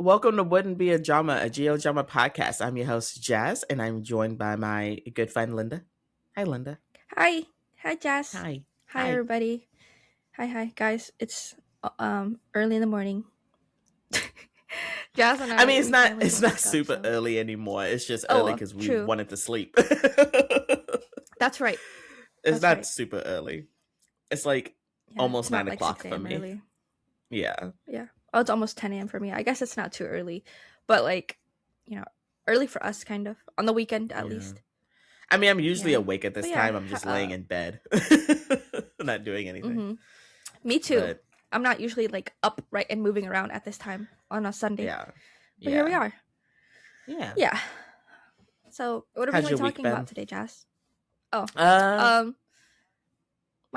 Welcome to Wouldn't Be a Drama, a GeoDrama podcast. I'm your host, Jazz, and I'm joined by my good friend, Linda. Hi, Linda. Hi. Hi, Jazz. Hi. Hi, everybody. Hi, guys. It's early in the morning. Jazz and I mean, it's not super so. early anymore. It's just early because we true. wanted to sleep. That's right. It's not super early. It's like almost 9 o'clock for me. Early. Yeah. Oh, it's almost 10 a.m. for me. I guess it's not too early, but early for us, kind of on the weekend at least. I mean, I'm usually awake at this time. I'm just laying in bed, not doing anything. Mm-hmm. Me too. But I'm not usually upright and moving around at this time on a Sunday. Yeah. But here we are. Yeah. Yeah. So what are we talking about today, Jazz? My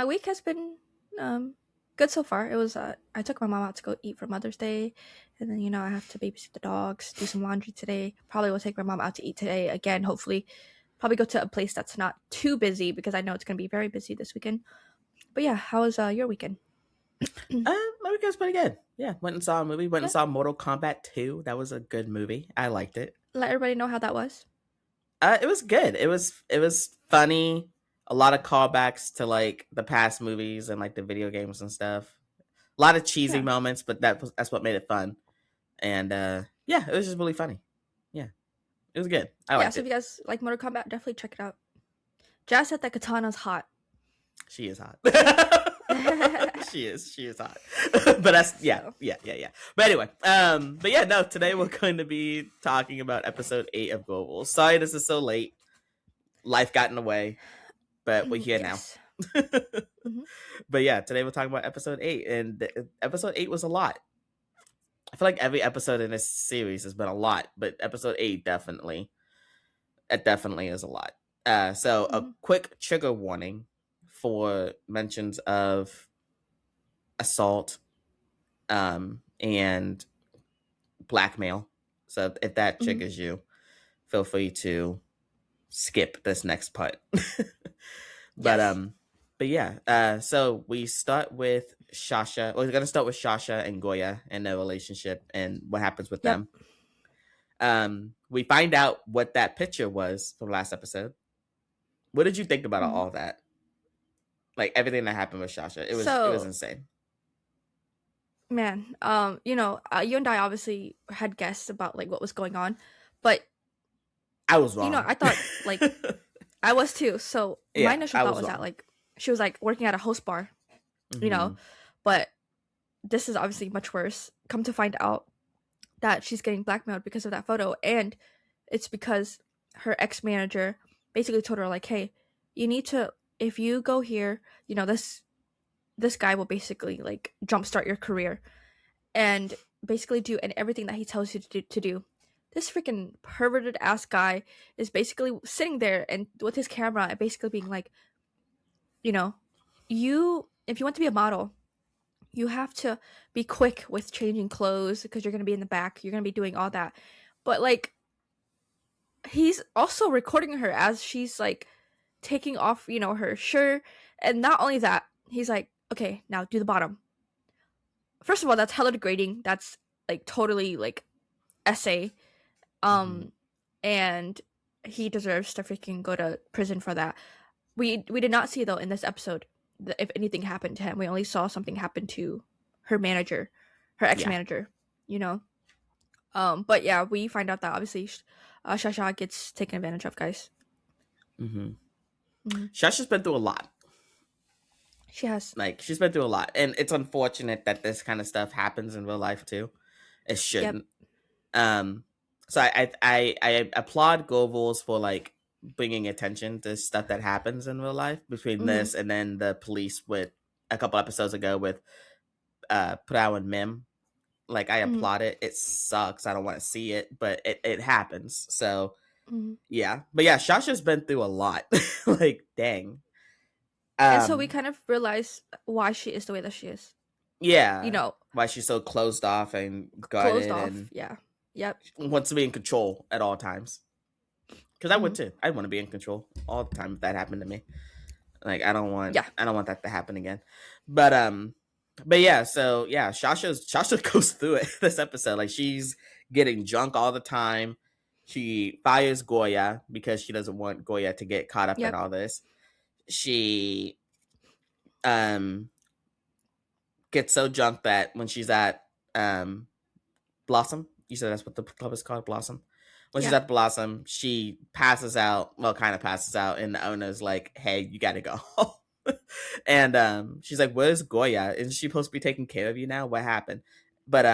week has been good so far. It was I took my mom out to go eat for Mother's Day, and then I have to babysit the dogs, do some laundry today. Probably will take my mom out to eat today again. Hopefully, probably go to a place that's not too busy because I know it's gonna be very busy this weekend. But yeah, how was your weekend? My weekend was pretty good. Yeah, went and saw a movie. Went and saw Mortal Kombat 2. That was a good movie. I liked it. Let everybody know how that was. It was good. It was funny. A lot of callbacks to the past movies and the video games and stuff. A lot of cheesy moments, but that's what made it fun. And it was just really funny. Yeah, it was good. I liked it. So if you guys like Mortal Kombat, definitely check it out. Jazz said that Katana's hot. She is hot. She is hot. But that's yeah. But anyway, today we're going to be talking about episode 8 of Global. Sorry this is so late. Life got in the way, but we're here now. Mm-hmm. But yeah, today we're talking about episode 8, and episode 8 was a lot. I feel like every episode in this series has been a lot, but episode 8 definitely is a lot. So a quick trigger warning for mentions of assault and blackmail. So if that triggers you, feel free to skip this next part. But yeah, so we start with Shasha. We're gonna start with Shasha and Goya and their relationship and what happens with them. We find out what that picture was from last episode. What did you think about all that? Like everything that happened with Shasha. It was insane. Man, you and I obviously had guessed about what was going on, but I was wrong. I thought I was too. So my initial thought was that she was working at a host bar, but this is obviously much worse. Come to find out that she's getting blackmailed because of that photo, and it's because her ex-manager basically told her hey, you need to, if you go here, this guy will basically jumpstart your career and basically do everything that he tells you to do. This freaking perverted ass guy is basically sitting there and with his camera and basically being if you want to be a model, you have to be quick with changing clothes because you're going to be in the back. You're going to be doing all that. But he's also recording her as she's taking off, her shirt. And not only that, he's okay, now do the bottom. First of all, that's hella degrading. That's totally essay. And he deserves to freaking go to prison for that. We did not see though in this episode if anything happened to him. We only saw something happen to her manager, her ex-manager, But yeah, we find out that obviously Shasha gets taken advantage of, guys. Shasha's been through a lot. She has. She's been through a lot. And it's unfortunate that this kind of stuff happens in real life too. It shouldn't. Yep. So I applaud Goebbels for bringing attention to stuff that happens in real life between this and then the police with a couple episodes ago with Prao and Mim. I applaud it. It sucks. I don't want to see it, but it happens. So yeah. But yeah, Shasha's been through a lot. Dang. And so we kind of realize why she is the way that she is. Yeah. Why she's so closed off and guarded. And yeah. Yep. Wants to be in control at all times. Because I would too. I want to be in control all the time if that happened to me. I don't want that to happen again. But yeah, so yeah, Shasha goes through it this episode. She's getting drunk all the time. She fires Goya because she doesn't want Goya to get caught up in all this. She gets so drunk that when she's at Blossom, you said that's what the club is called, Blossom. When she's at Blossom, she passes out. Well, kind of passes out, and the owner's like, "Hey, you gotta go." And she's like, "Where's Goya? Isn't she supposed to be taking care of you now? What happened?" But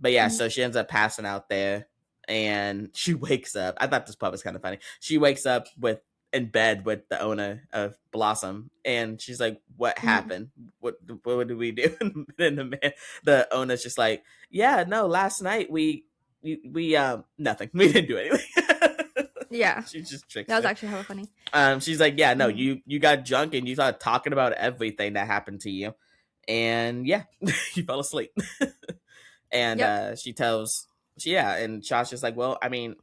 yeah, so she ends up passing out there, and she wakes up. I thought this part was kind of funny. She wakes up in bed with the owner of Blossom, and she's like, "What happened? What did we do?" And the owner's just like, "Yeah, no, last night we nothing. We didn't do anything." Yeah, she just tricks that was her. actually hella funny. She's like, "Yeah, no, you got drunk and you started talking about everything that happened to you, and yeah, you fell asleep." And she tells, and Shasha's like, "Well, I mean,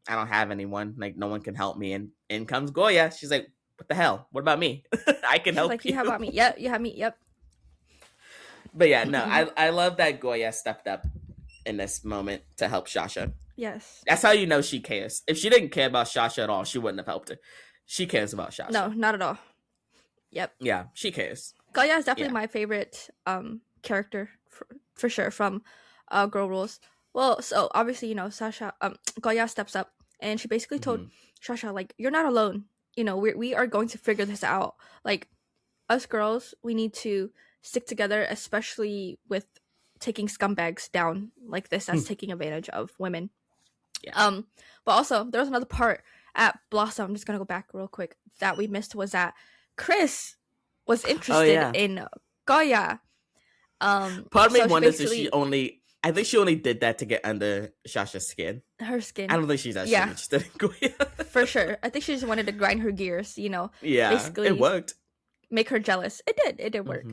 I don't have anyone. Like, no one can help me." And in comes Goya. She's like, "What the hell? What about me? I can help like, you." How about me? Yep, you have me. Yep. But yeah, no, I love that Goya stepped up in this moment to help Shasha. Yes. That's how you know she cares. If she didn't care about Shasha at all, she wouldn't have helped her. She cares about Shasha. No, not at all. Yep. Yeah, she cares. Goya is definitely my favorite character for sure from Girl Rules. Well, so obviously, Shasha Goya steps up and she basically told Shasha, like, "You're not alone. We are going to figure this out. Like, us girls, we need to stick together, especially with taking scumbags down like this that's taking advantage of women." Yeah. But also there was another part at Blossom. I'm just gonna go back real quick that we missed, was that Chris was interested in Goya. Part of me wonders if I think she only did that to get under Shasha's skin. Her skin. I don't think she's actually interested in Goya. For sure. I think she just wanted to grind her gears, Yeah, basically it worked. Make her jealous. It did work.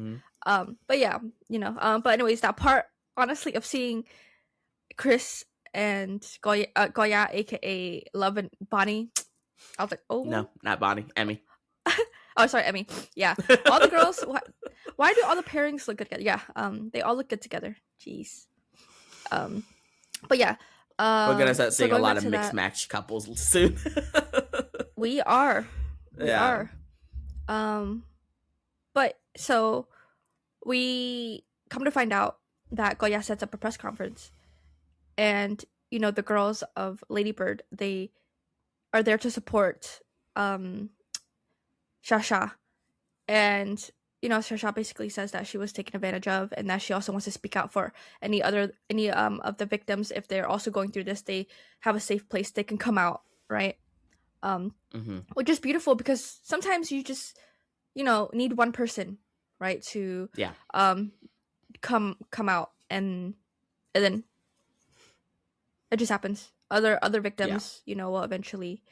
But yeah, but anyways, that part, honestly, of seeing Chris and Goya, aka Love and Bonnie, I was like, oh no, not Bonnie, Emmy. Oh, sorry, Emmy. Yeah, all the girls. Why do all the pairings look good together? Yeah, they all look good together. Jeez. But yeah, we're gonna start seeing a lot of mixed match couples soon. We are. But so we come to find out that Goya sets up a press conference, and the girls of Ladybird, they are there to support Shasha, and Shasha basically says that she was taken advantage of, and that she also wants to speak out for any of the victims. If they're also going through this, they have a safe place they can come out, right? Which is beautiful, because sometimes you just need one person, right, to come out, and then it just happens. Other victims will eventually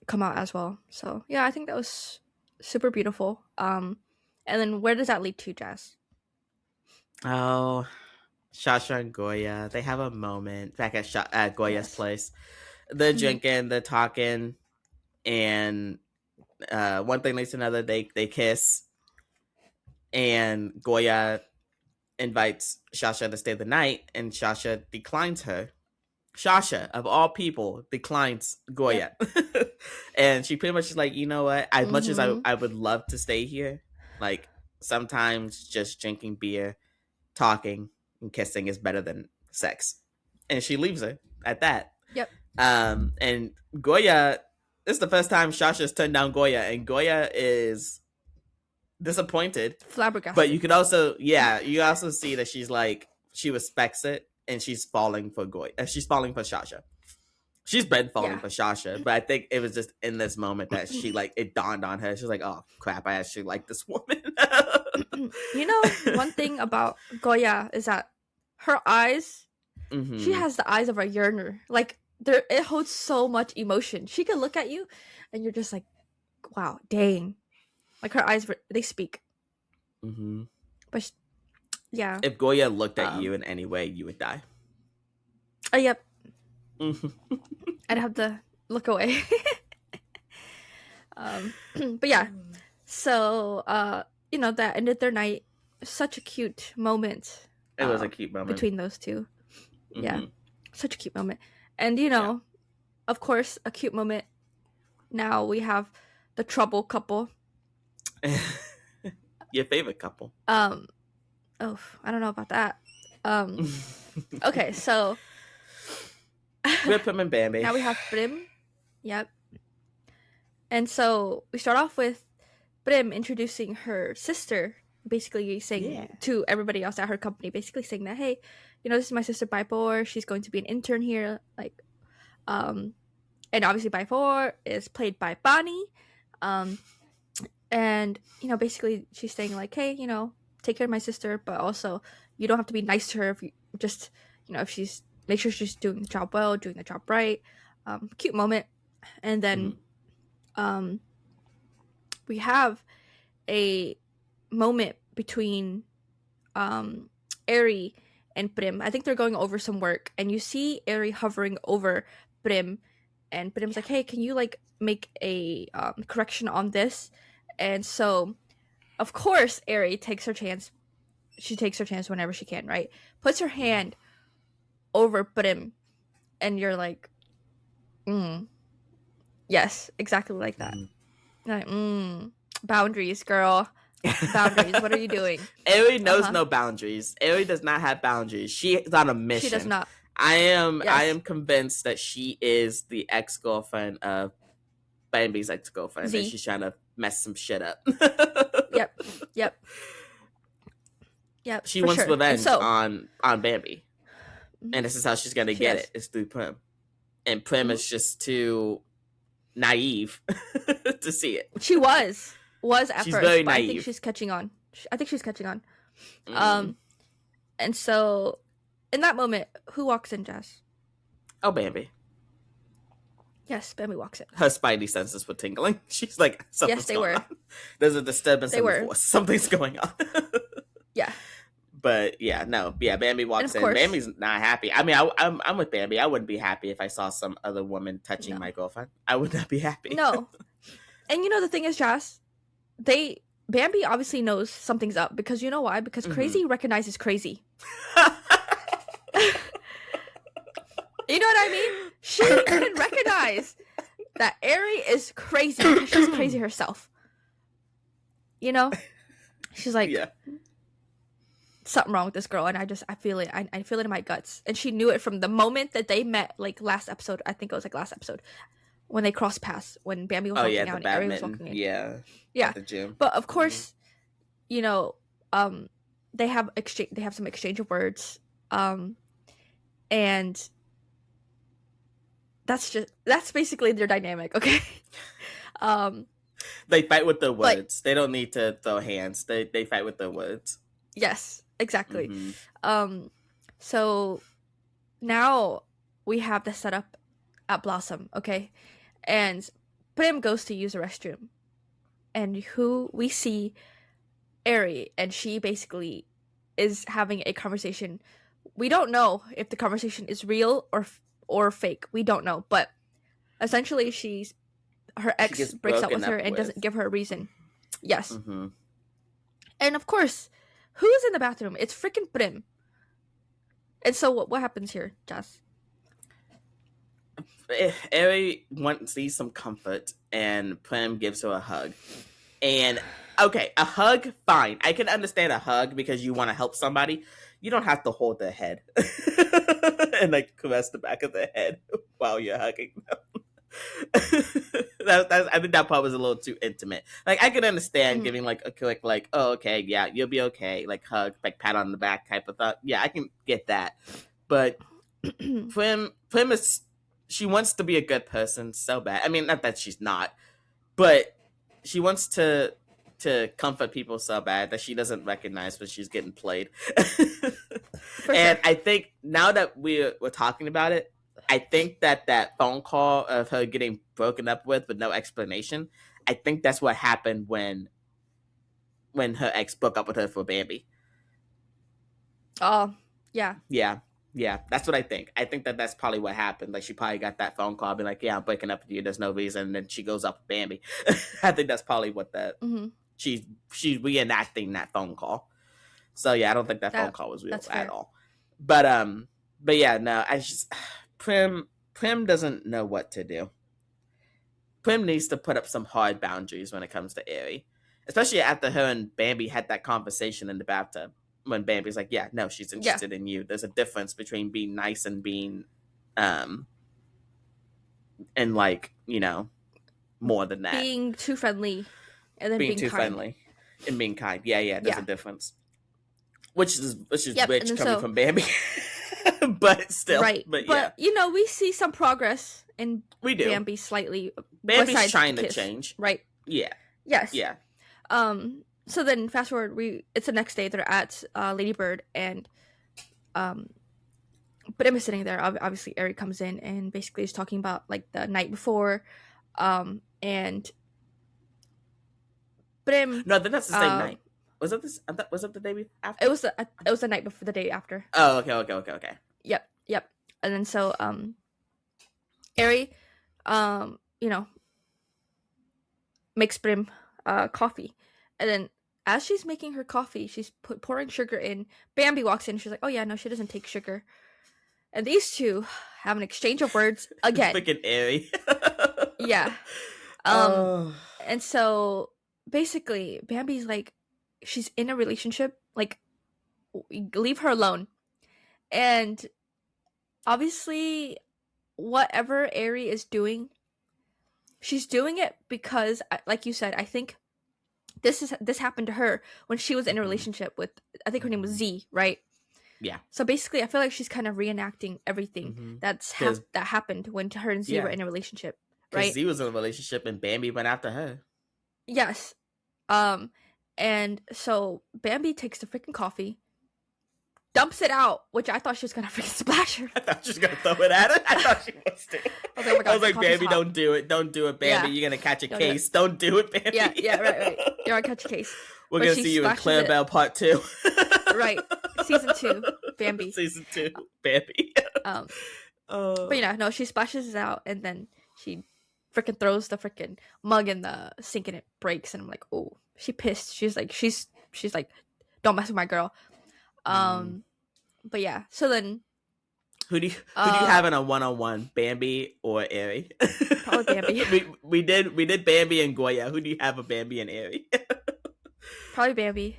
come out as well. So yeah, I think that was super beautiful. And then where does that lead to, Jazz? Oh, Shasha and Goya, they have a moment back at Goya's place. They're drinking, they're talking, and one thing leads to another. They kiss, and Goya invites Shasha to stay the night, and Shasha declines her. Shasha, of all people, declines Goya. And she pretty much is like, "You know what? As much as I would love to stay here, like, sometimes just drinking beer, talking, and kissing is better than sex." And she leaves her at that. Yep. And Goya, this is the first time Shasha's turned down Goya, and Goya is disappointed, flabbergasted. But you could also, you also see that she's like, she respects it, and she's falling for Goya. She's falling for Shasha. She's been falling for Shasha, but I think it was just in this moment that she, like, it dawned on her. She's like, "Oh crap, I actually like this woman." One thing about Goya is that her eyes, she has the eyes of a yearner. Like, it holds so much emotion. She can look at you, and you're just like, "Wow, dang!" Like, her eyes, they speak. But yeah, if Goya looked at you in any way, you would die. Yep. I'd have to look away. But yeah, so that ended their night. Such a cute moment. It was a cute moment between those two. Yeah. Such a cute moment. And, you know, of course, a cute moment. Now we have the trouble couple. Your favorite couple. Oh, I don't know about that. Okay, so we're Prim and Bambi. Now we have Prim. Yep. And so we start off with Prim introducing her sister, basically saying to everybody else at her company, basically saying that, hey, you know, this is my sister By4. She's going to be an intern here. Like, and obviously By4 is played by Bonnie. And, you know, basically she's saying like, hey, you know, take care of my sister, but also you don't have to be nice to her if you just, you know, if she's, make sure she's doing the job well, doing the job right. Cute moment. And then we have a moment between Airy and Prim. I think they're going over some work, and you see Airy hovering over Prim, and Prim's like, hey, can you like make a correction on this? And so of course Airy takes her chance. She takes her chance whenever she can, right? Puts her hand over Prim, and you're like, yes, exactly like that. Like, boundaries, girl. Boundaries. What are you doing? Airy knows no boundaries. Airy does not have boundaries. She is on a mission. She does not. I am convinced that she is the ex-girlfriend of Bambi's ex-girlfriend, and she's trying to mess some shit up. Yep. She wants revenge on Bambi, and this is how she's gonna get it. It's through Prim, and Prim is just too naive to see it. She was at she's first, very but naive. I think she's catching on. And so in that moment, who walks in, Jazz? Oh, Bambi. Yes, Bambi walks in. Her spidey senses were tingling. She's like, something's going on. There's a disturbance in the force. Something's going on. Yeah. But Bambi walks in. Bambi's not happy. I mean, I'm with Bambi. I wouldn't be happy if I saw some other woman touching my girlfriend. I would not be happy. No. And you know the thing is, Jazz, Bambi obviously knows something's up, because you know why? Because crazy recognizes crazy. You know what I mean? She can recognize that Airy is crazy because she's crazy herself. You know? She's like, something wrong with this girl, and I feel it. I feel it in my guts. And she knew it from the moment that they met, like last episode. I think it was like last episode, when they crossed paths, when Bambi was walking out and Airy was walking in. Yeah. At the gym. But of course, you know, they have some exchange of words, and that's basically their dynamic. Okay. They fight with their words. They don't need to throw hands. They fight with their words. Yes, exactly. So now we have the setup at Blossom, okay? And Prim goes to use the restroom. And who we see, Airy, and she basically is having a conversation. We don't know if the conversation is real or fake. We don't know, but essentially her ex breaks up with her and doesn't give her a reason. Yes. And of course, who's in the bathroom? It's freaking Prim. And so what happens here, Jazz? Airy needs some comfort, and Prim gives her a hug. And okay, a hug, fine. I can understand a hug because you want to help somebody. You don't have to hold their head and like caress the back of their head while you're hugging them. I think that part was a little too intimate. Like, I can understand giving like a quick like, oh, okay, yeah, you'll be okay, like hug, like pat on the back type of thought. Yeah, I can get that. But Prim is, she wants to be a good person so bad. I mean, not that she's not, but she wants to comfort people so bad that she doesn't recognize when she's getting played. And I think now that we're talking about it, I think that phone call of her getting broken up with no explanation, I think that's what happened when her ex broke up with her for Bambi. Oh, yeah. Yeah, that's what I think. I think that's probably what happened. Like, she probably got that phone call, be like, yeah, I'm breaking up with you, there's no reason, and then she goes up with Bambi. I think that's probably what that... She's reenacting that phone call. So, yeah, I don't think that phone call was real at all. But But yeah, no, I just Prim doesn't know what to do. Prim needs to put up some hard boundaries when it comes to Airy. Especially after her and Bambi had that conversation in the bathtub. When Bambi's like, yeah, no, she's interested in you. There's a difference between being nice and being and like, you know, more than that. Being too friendly and then being too kind. friendly and being kind. Yeah, there's a difference. Which is rich coming from Bambi. But still. Right. But yeah. You know, we see some progress in Bambi slightly. Bambi's trying to change. Right. Yeah. Yes. Yeah. So then fast forward, it's the next day, they're at Ladybird, and Prim is sitting there. Obviously Airy comes in and basically is talking about like the night before, and Prim. No, that's the same night. Was it this? Was it the day after? It was the night before, the day after. Oh, okay. Yep. And then so Airy, you know, makes Prim coffee, and then as she's making her coffee, she's pouring sugar in. Bambi walks in. She's like, "Oh yeah, no, she doesn't take sugar." And these two have an exchange of words again. Freaking Airy. Yeah. And so basically, Bambi's like, she's in a relationship. Like, leave her alone. And obviously, whatever Airy is doing, she's doing it because, like you said, I think this happened to her when she was in a relationship with, I think her name was Z, right? Yeah. So basically, I feel like she's kind of reenacting everything that happened when her and Z were in a relationship, right? Z was in a relationship and Bambi went after her. Yes. And so Bambi takes the freaking coffee, dumps it out, which I thought she was gonna freaking splash her. I thought she was gonna throw it at her. I thought she was too. I was like, Bambi, don't do it, Bambi. Yeah. You're gonna catch a case. Don't do it, Bambi. Yeah, right. You're gonna catch a case. We're gonna see you in Clarabelle Part 2. Right, Season 2, Bambi. Season 2, Bambi. But you know, no, she splashes it out and then she freaking throws the freaking mug in the sink and it breaks, and I'm like, oh, she pissed. She's like, don't mess with my girl. But yeah, so then who do you have in a 1-on-1, Bambi or Airy? Probably Bambi. we did Bambi and Goya. Who do you have a Bambi and Airy? Probably Bambi.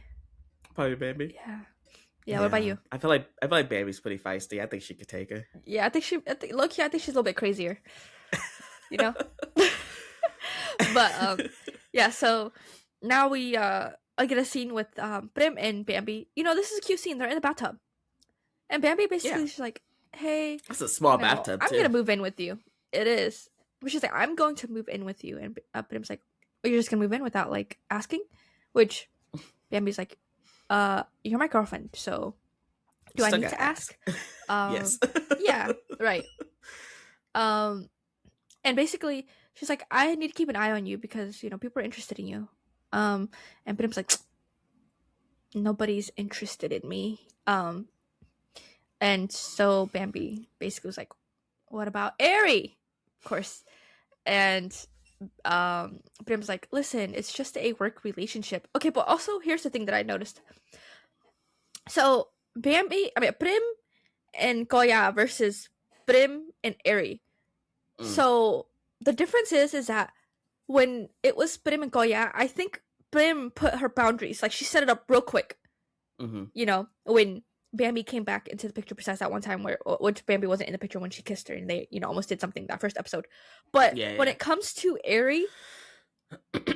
Yeah. What about you? I feel like Bambi's pretty feisty. I think she could take her. Yeah, I think she's a little bit crazier. You know. But yeah. So now we get a scene with Prim and Bambi. You know, this is a cute scene. They're in the bathtub, and Bambi basically she's like, "Hey, it's a small bathtub. I'm gonna move in with you." It is. But she's like, "I'm going to move in with you," and Prim's like, "Oh, you're just gonna move in without like asking?" Which Bambi's like, you're my girlfriend, so do I need to ask? Yes. Yeah, right. And basically she's like, I need to keep an eye on you because, you know, people are interested in you. And Brim's like, nobody's interested in me. And so Bambi basically was like, what about Airy? Of course. And Brim's like, listen, it's just a work relationship. Okay, but also here's the thing that I noticed. So Prim and Goya versus Prim and Airy. So the difference is that when it was Prim and Goya, I think Prim put her boundaries, like she set it up real quick. You know, when Bambi came back into the picture, besides that one time which Bambi wasn't in the picture when she kissed her and they, you know, almost did something that first episode. But when it comes to Airy,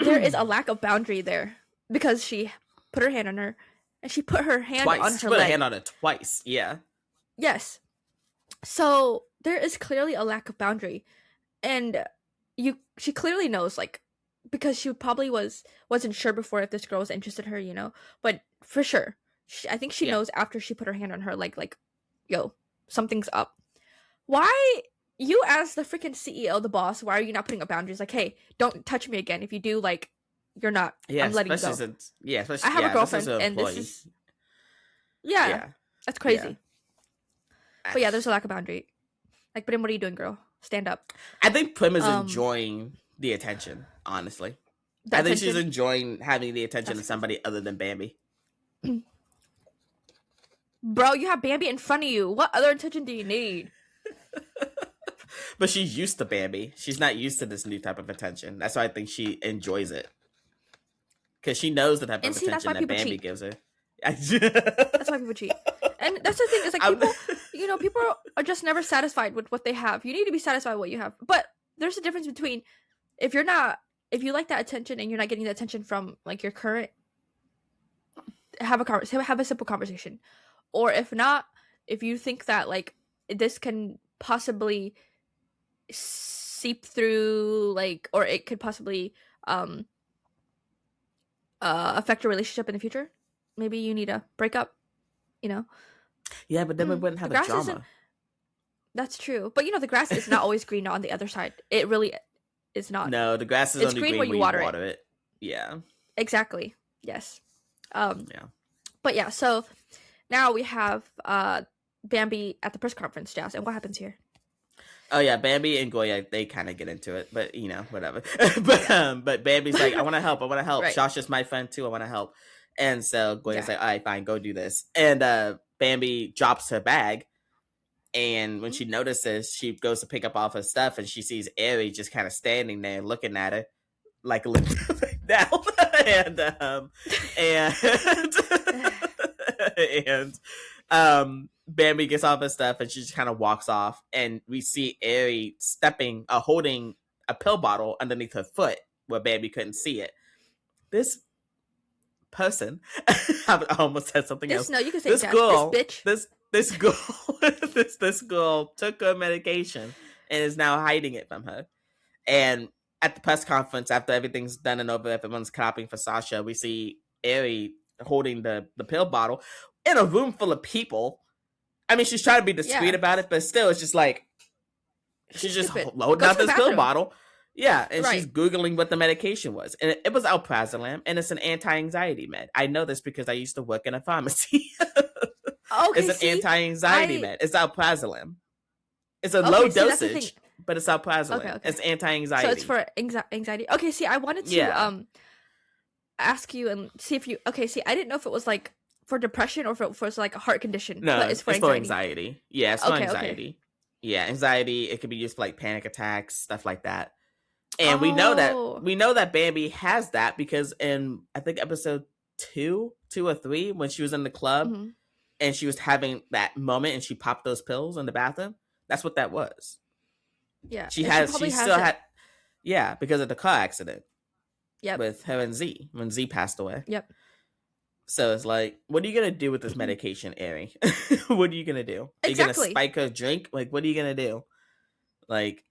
there is a lack of boundary there because she put her hand on her and she put her hand on her leg. She put her hand on it twice, yeah. Yes. So there is clearly a lack of boundary, and she clearly knows, like, because she probably wasn't sure before if this girl was interested in her, you know, but for sure. I think she knows after she put her hand on her leg, like, yo, something's up. Why, you as the freaking CEO, the boss, why are you not putting up boundaries? Like, hey, don't touch me again. If you do, like, you're not. I'm letting you go. I have a girlfriend, and this is. Yeah, that's crazy. Yeah. But yeah, there's a lack of boundary. Like, Prim, what are you doing, girl? Stand up. I think Prim is enjoying the attention, honestly. I think she's enjoying having the attention of somebody other than Bambi. Bro, you have Bambi in front of you. What other attention do you need? But she's used to Bambi. She's not used to this new type of attention. That's why I think she enjoys it. Because she knows the type of attention that Bambi gives her. That's why people cheat. And that's the thing. It's like people, people are just never satisfied with what they have. You need to be satisfied with what you have. But there's a difference between if you like that attention and you're not getting the attention from like your current, have a simple conversation. Or if not, if you think that like this can possibly seep through, like, or it could possibly affect your relationship in the future, maybe you need a breakup, Yeah, but then we wouldn't have a drama. That's true. But the grass is not always green on the other side. It really is not. No, the grass is only green when you water it. Yeah. Exactly. Yes. Yeah. But yeah, so now we have Bambi at the press conference, Jazz, and what happens here? Oh yeah, Bambi and Goya, they kind of get into it, but whatever. But Bambi's like, I want to help. Right. Shasha's my friend too. I want to help. And so Goya's like, all right, fine, go do this. And Bambi drops her bag, and when she notices, she goes to pick up all her stuff, and she sees Airy just kind of standing there looking at her, like looking down, and Bambi gets off her stuff and she just kind of walks off, and we see Airy holding a pill bottle underneath her foot where Bambi couldn't see it. This person, I almost said something else. No, you can say this that. Girl, this bitch. This girl, this girl took her medication and is now hiding it from her. And at the press conference, after everything's done and over, everyone's clapping for Shasha, we see Airy holding the pill bottle in a room full of people. I mean, she's trying to be discreet about it, but still, it's just like she's just loading out this pill bottle. Yeah, and she's Googling what the medication was. And it was alprazolam, and it's an anti-anxiety med. I know this because I used to work in a pharmacy. Okay, it's an anti-anxiety med. It's alprazolam. It's a low dosage, but it's alprazolam. Okay. It's anti-anxiety. So it's for anxiety. Okay, see, I wanted to ask you and see if you... Okay, see, I didn't know if it was like for depression or if it was like a heart condition. No, but it's for anxiety. Yeah, it's for anxiety. Okay. Yeah, anxiety. It can be used for like panic attacks, stuff like that. And we know that Bambi has that because in I think episode 2 or 3, when she was in the club and she was having that moment and she popped those pills in the bathroom, that's what that was. Yeah, she still had because of the car accident. Yep. With her and Z when Z passed away. Yep. So it's like, what are you gonna do with this medication, Airy? What are you gonna do? Are you gonna spike her drink? Like, what are you gonna do? Like,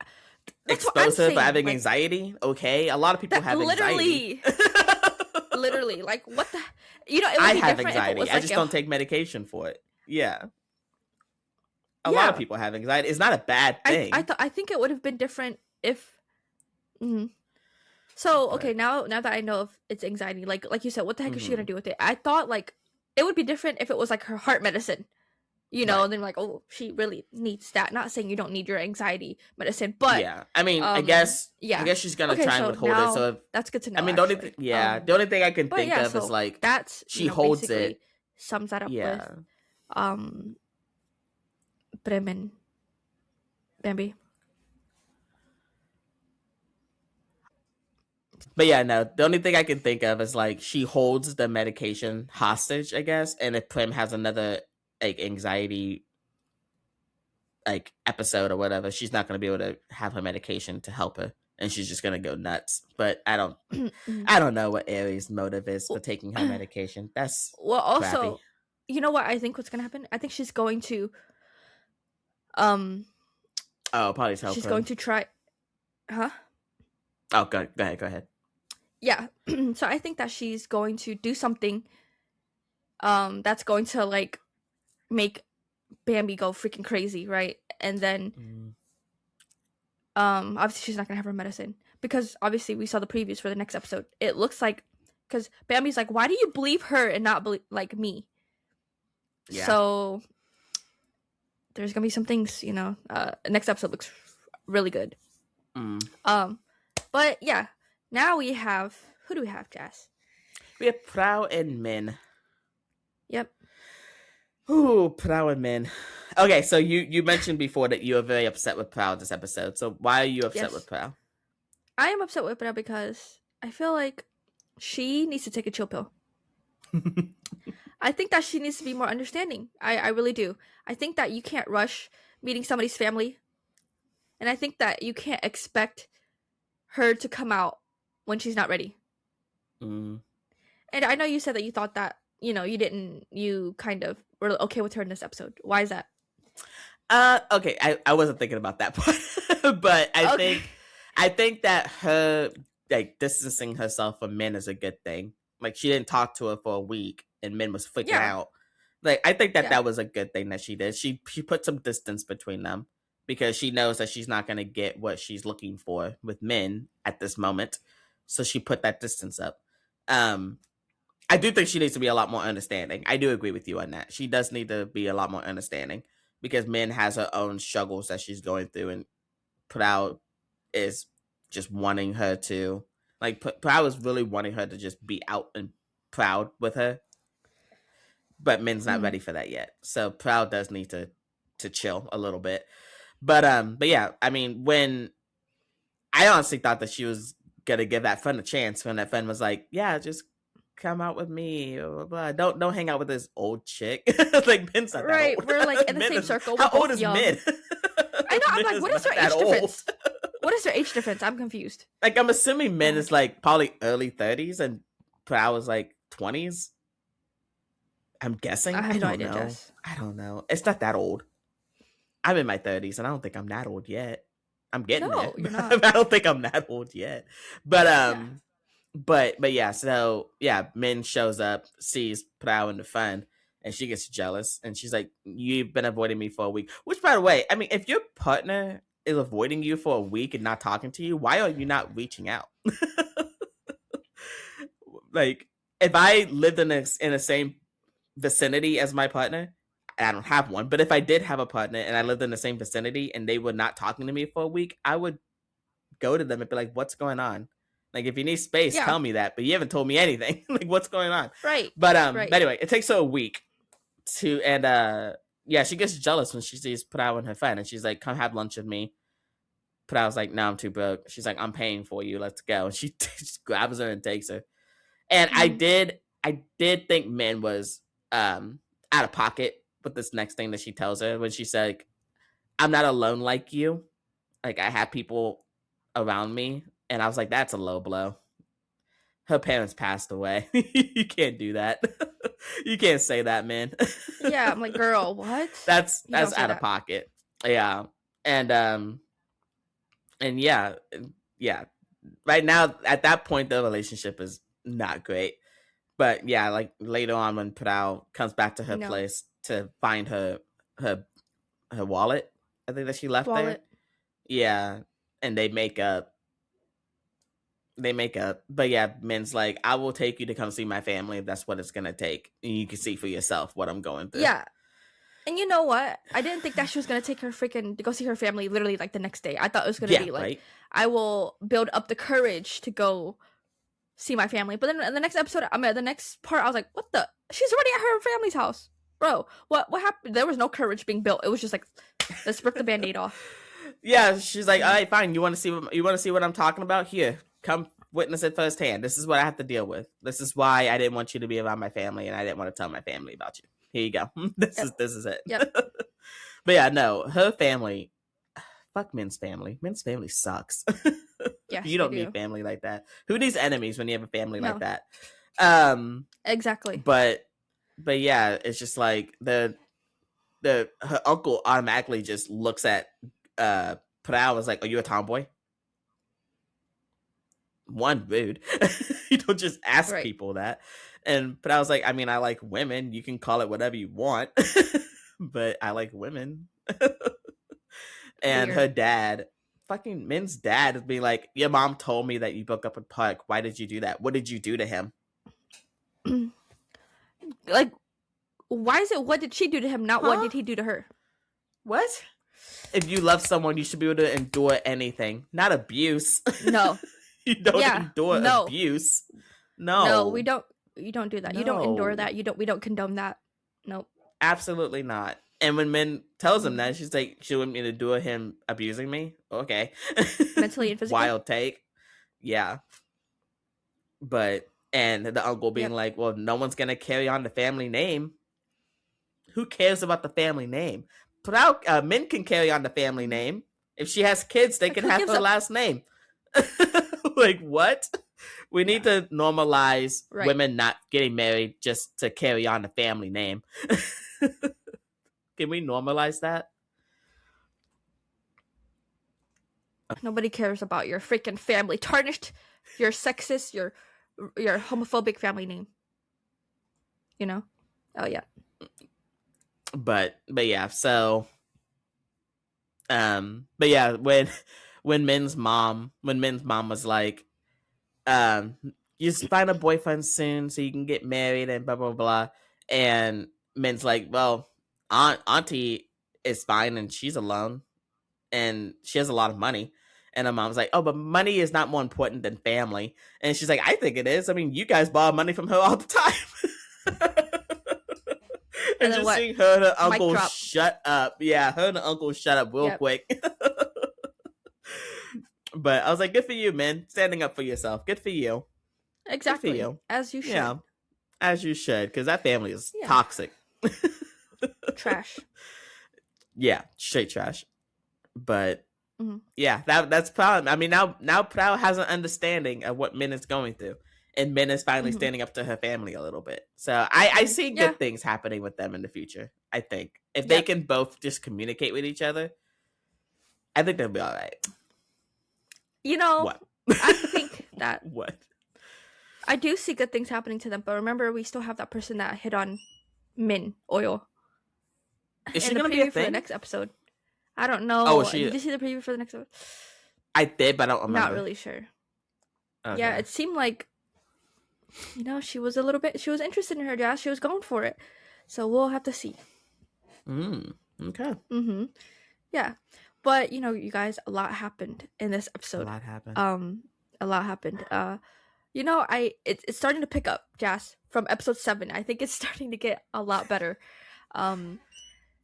expose her for having anxiety? Okay, a lot of people have anxiety. Literally, like what the? It would I be have different anxiety. If it was I just don't take medication for it. Yeah. A lot of people have anxiety. It's not a bad thing. I think it would have been different if. So okay, now that I know if it's anxiety, like you said, what the heck is she gonna do with it? I thought like it would be different if it was like her heart medicine, and then like, oh, she really needs that. Not saying you don't need your anxiety medicine, but yeah, I mean, I guess she's gonna try and withhold it. So that's good to know. I mean, the only thing I can think of is like that's she holds it. Sums that up with Prim and Bambi. But yeah, no, the only thing I can think of is like she holds the medication hostage, I guess, and if Prim has another like anxiety like episode or whatever, she's not gonna be able to have her medication to help her, and she's just gonna go nuts. But I don't know what Airy's motive is for taking her medication. That's also crappy. You know what I think what's gonna happen? I think she's going to probably tell she's Prim. going to try Oh, go ahead. Yeah. So I think that she's going to do something that's going to like make Bambi go freaking crazy, right? And then obviously she's not gonna have her medicine because obviously we saw the previews for the next episode. It looks like because Bambi's like, why do you believe her and not believe like me? Yeah. So there's gonna be some things, next episode looks really good. But yeah, now we have, who do we have, Jazz? We have Prow and Min. Yep. Ooh, Prao and Min. Okay, so you mentioned before that you were very upset with Prao this episode. So why are you upset with Prao? I am upset with Prao because I feel like she needs to take a chill pill. I think that she needs to be more understanding. I really do. I think that you can't rush meeting somebody's family. And I think that you can't expect her to come out when she's not ready. And I know you said that you thought that, you kind of were okay with her in this episode. Why is that? Okay, I wasn't thinking about that part. But I think that her like distancing herself from Min is a good thing. Like she didn't talk to her for a week and Min was freaking out. Like I think that was a good thing that she did. She put some distance between them because she knows that she's not going to get what she's looking for with Min at this moment. So she put that distance up. I do think she needs to be a lot more understanding. I do agree with you on that. She does need to be a lot more understanding because Min has her own struggles that she's going through, and Prao is just wanting her to, like, Prao is really wanting her to just be out and proud with her. But Min's not ready for that yet. So Prao does need to chill a little bit. But yeah, I mean, when I honestly thought that she was gonna give that friend a chance when that friend was like, yeah, just come out with me, blah, blah, blah. Don't hang out with this old chick. Like Min's not that old. We're like in the same circle. How old is Min? I know. I'm like, what is their age difference? What is their age difference? I'm confused. Like I'm assuming Min is like probably early 30s and Prao is like 20s. I'm guessing. I have no idea, know. Jess. I don't know. It's not that old. I'm in my 30s and I don't think I'm that old yet. I'm getting there. You're not. I don't think I'm that old yet. But but yeah, so yeah, Min shows up, sees Prao in the fun, and she gets jealous and she's like, you've been avoiding me for a week. Which, by the way, I mean, if your partner is avoiding you for a week and not talking to you, why are you not reaching out? Like, if I lived in the same vicinity as my partner, and I don't have one, but if I did have a partner and I lived in the same vicinity and they were not talking to me for a week, I would go to them and be like, what's going on? Like, if you need space, tell me that, but you haven't told me anything. Like, what's going on? Right. But but anyway, it takes her a week to, and yeah, she gets jealous when she sees Prao and her friend, and she's like, come have lunch with me. Prao's like, no, I'm too broke. She's like, I'm paying for you, let's go. And she just grabs her and takes her. And I did think Min was out of pocket with this next thing that she tells her when she said, like, I'm not alone like you. Like, I have people around me. And I was like, that's a low blow. Her parents passed away. You can't do that. You can't say that, man. Yeah, I'm like, girl, what? That's out of pocket. Yeah. And yeah. Right now, at that point, the relationship is not great. But yeah, like later on when Prao comes back to her place to find her wallet, I think that she left there. Yeah. And they make up. But yeah, Min's like, I will take you to come see my family if that's what it's gonna take. And you can see for yourself what I'm going through. Yeah. And you know what? I didn't think that she was gonna take her to go see her family literally like the next day. I thought it was gonna be like, right? I will build up the courage to go see my family. But then in the next episode, the next part, I was like, what the? She's already at her family's house. Bro, what happened? There was no courage being built. It was just like, let's rip the Band-Aid off. Yeah, she's like, all right, fine. You want to see what I'm talking about? Here, come witness it firsthand. This is what I have to deal with. This is why I didn't want you to be around my family, and I didn't want to tell my family about you. Here you go. This is it. Yep. But yeah, no, her family. Fuck Min's family. Min's family sucks. Yes, you don't need family like that. Who needs enemies when you have a family like that? Exactly. But yeah, it's just like her uncle automatically just looks at Prao was like, are you a tomboy? One, rude. You don't just ask people that. And Prao was like, I mean, I like women. You can call it whatever you want. But I like women. And her dad, fucking Min's dad, would be like, your mom told me that you broke up with Park. Why did you do that? What did you do to him? Like, why is it what did she do to him, not what did he do to her? What? If you love someone, you should be able to endure anything, not abuse. No. You don't endure abuse. No. No, we don't. You don't do that. No. You don't endure that. We don't condone that. Nope. Absolutely not. And when Min tells him that, she's like, she wouldn't mean to do him abusing me. Okay. Mentally and physically. Wild take. Yeah. But, and the uncle being like, well, no one's going to carry on the family name. Who cares about the family name? Min can carry on the family name. If she has kids, they can have her last name. Like, what? We need to normalize women not getting married just to carry on the family name. Can we normalize that? Nobody cares about your freaking family. Tarnished your sexist, your homophobic family name. You know? Oh yeah. But yeah, so but yeah, when Min's mom was like, you find a boyfriend soon so you can get married and blah blah blah, and Min's like, well, auntie is fine and she's alone and she has a lot of money. And her mom's like, oh, but money is not more important than family. And she's like, I think it is. I mean, you guys borrow money from her all the time. And just seeing her and her uncle shut up. Yeah, her and her uncle shut up real quick. But I was like, good for you, man. Standing up for yourself. Good for you. Exactly. Good for you. As you should. Yeah, as you should. Because that family is toxic. Trash. Yeah, straight trash. But yeah, that's Proud. I mean, now Proud has an understanding of what Min is going through, and Min is finally standing up to her family a little bit. So I see good things happening with them in the future. I think if they can both just communicate with each other, I think they'll be all right. You know, what? I think that what I do see good things happening to them, but remember, we still have that person that hit on Min Oil. Is she gonna be a thing for the next episode? I don't know. Oh, did you see the preview for the next episode? I did, but I don't remember. Not really sure. Okay. Yeah, it seemed like, you know, she was interested in her jazz. She was going for it. So we'll have to see. Okay. Yeah. But, you know, you guys, a lot happened in this episode. A lot happened. You know, it's starting to pick up, Jazz, from episode 7. I think it's starting to get a lot better.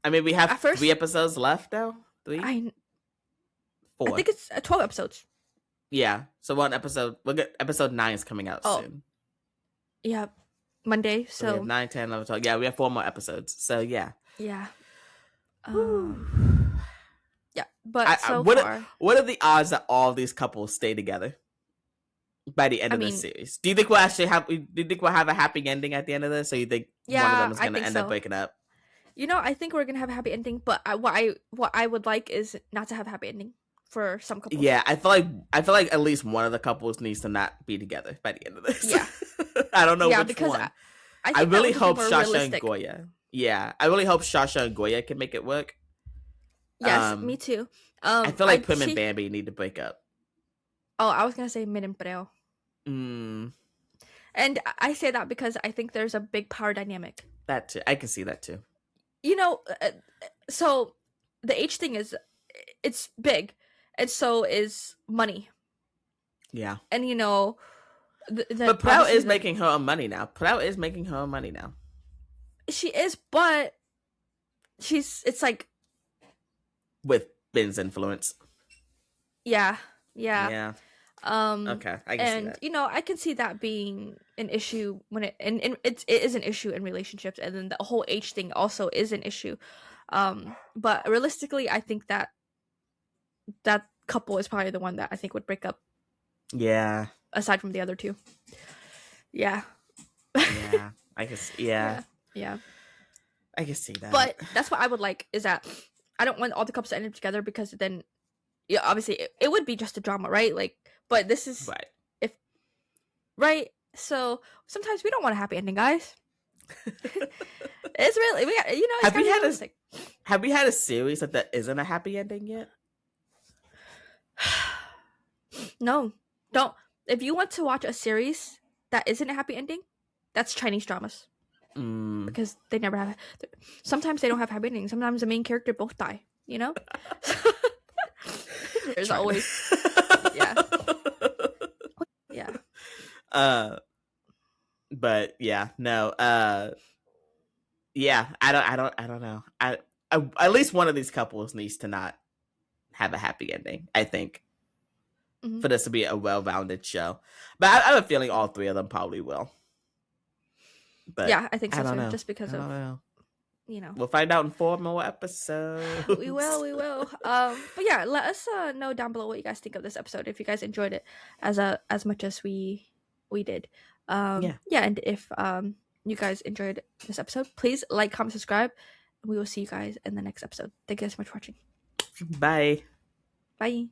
I mean, we have 3 episodes left now. 3? 4. I think it's 12 episodes. Yeah. So episode 9 is coming out soon. Yeah. Monday. So we have 9, 10, 11, 12. Yeah, we have 4 more episodes. So yeah. Yeah. Yeah. But what are the odds that all these couples stay together by the end of this series? Do you think we'll have a happy ending at the end of this, or you think one of them is going to end up breaking up? You know, I think we're gonna have a happy ending, but what I would like is not to have a happy ending for some couples. Yeah, I feel like at least one of the couples needs to not be together by the end of this. Yeah, I don't know which because one. I really hope Shasha and Goya. Yeah, I really hope Shasha and Goya can make it work. Yes, me too. I feel like Prim and Bambi need to break up. Oh, I was gonna say Min and Preo. And I say that because I think there's a big power dynamic. That too. I can see that too. You know, so the H thing it's big, and so is money. Yeah. And you know, but Proud is making her own money now. She is, but it's like with Ben's influence. Yeah. Okay, I can see that. You know, I can see that being an issue when it is an issue in relationships, and then the whole H thing also is an issue. But realistically, I think that couple is probably the one that I think would break up. Yeah. Aside from the other two. Yeah. Yeah. I guess. Yeah. Yeah. I can see that. But that's what I would like, is that I don't want all the couples to end up together, because then, yeah, obviously it would be just a drama, right? Like, but this is right. So sometimes we don't want a happy ending, guys. It's really have we had a series that isn't a happy ending yet? No, don't. If you want to watch a series that isn't a happy ending, that's Chinese dramas. Because they never have. Sometimes they don't have happy endings. Sometimes the main character both die. You know. There's always. Yeah. But yeah, no. yeah, I don't know. I at least one of these couples needs to not have a happy ending, I think, for this to be a well-rounded show. But I have a feeling all three of them probably will. But yeah, I think so I don't too. know. Just because I of don't know. you know. We'll find out in 4 more episodes. We will. But yeah, let us know down below what you guys think of this episode. If you guys enjoyed it as much as we did. Yeah, and if you guys enjoyed this episode, please like, comment, subscribe. We will see you guys in the next episode. Thank you guys so much for watching. Bye. Bye.